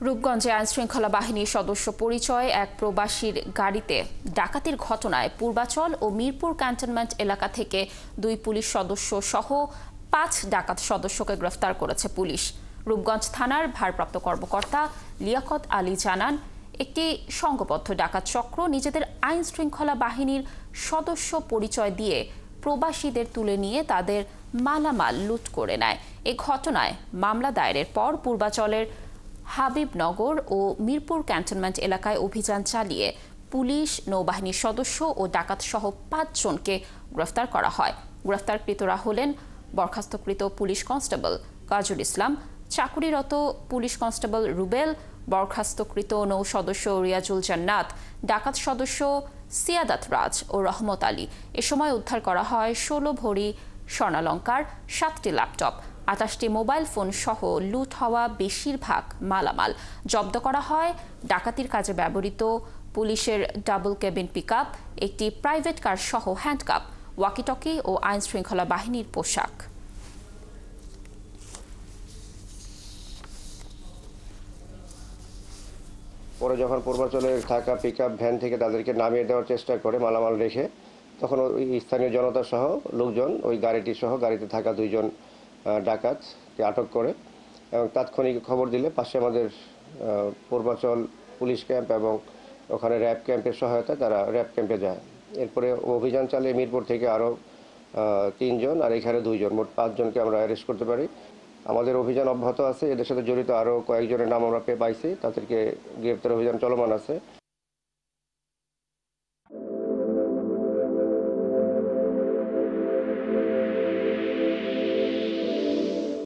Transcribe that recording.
রূপগঞ্জে আইনশৃঙ্খলা বাহিনীর সদস্য পরিচয়ে এক প্রবাসীর গাড়িতে ডাকাতির ঘটনায় পূর্বাচল ও মিরপুর ক্যান্টনমেন্ট এলাকা থেকে 2 পুলিশ সদস্য সহ 5 ডাকাত সদস্যকে গ্রেফতার করেছে পুলিশ। রূপগঞ্জ থানার ভারপ্রাপ্ত কর্মকর্তা লিয়াকত আলী জানান, একটি সংঘবদ্ধ ডাকাত চক্র নিজেদের আইনশৃঙ্খলা বাহিনীর সদস্য পরিচয় দিয়ে প্রবাসীদের তুলে নিয়ে তাদের মালামাল লুট করে নেয়। এ ঘটনায় মামলা দায়েরের পর পূর্বাচলের হাবিবনগর ও মিরপুর ক্যান্টনমেন্ট এলাকায় অভিযান চালিয়ে পুলিশ, নৌবাহিনীর সদস্য ও ডাকাতসহ 5 জনকে গ্রেফতার করা হয়। গ্রেফতারকৃতরা হলেন বরখাস্তকৃত পুলিশ কনস্টেবল কাজুল ইসলাম, চাকুরিরত পুলিশ কনস্টেবল রুবেল, বরখাস্তকৃত নৌ সদস্য রিয়াজুল জান্নাত, ডাকাত সদস্য সিয়াদাত রাজ ও রহমত আলী। এ সময় উদ্ধার করা হয় 16 ভরি স্বর্ণালংকার, 7টি ল্যাপটপ, 28টি মোবাইল ফোন সহ লুট হওয়া বেশিরভাগ মালামাল। জব্দ করা হয় ডাকাতির কাজে ব্যবহৃত পুলিশের ডাবল কেবিন পিকআপ, একটি প্রাইভেট কার সহ হ্যান্ডকাপ, ওয়াকিটকি ও আইনশৃঙ্খলা বাহিনীর পোশাক। পরে যখন পূর্বাচলে থাকা পিকআপ ভ্যান থেকে তাদেরকে নামিয়ে দেওয়ার চেষ্টা করে মালামাল রেখে, তখন ওই স্থানীয় জনতা সহ লোকজন ওই গাড়িটি সহ গাড়িতে থাকা 2 জন ডাকাতকে আটক করে এবং তাৎক্ষণিক খবর দিলে পাশে আমাদের পূর্বাচল পুলিশ ক্যাম্প এবং ওখানে র্যাব ক্যাম্পের সহায়তায় তারা র্যাব ক্যাম্পে যায়। এরপরে অভিযান চালিয়ে মিরপুর থেকে আরও 3 জন আর এখানে 2 জন, মোট 5 জনকে আমরা অ্যারেস্ট করতে পারি। আমাদের অভিযান অব্যাহত আছে। এদের সাথে জড়িত আরও কয়েকজনের নাম আমরা পাইছি, তাদেরকে গ্রেপ্তার অভিযান চলমান আছে।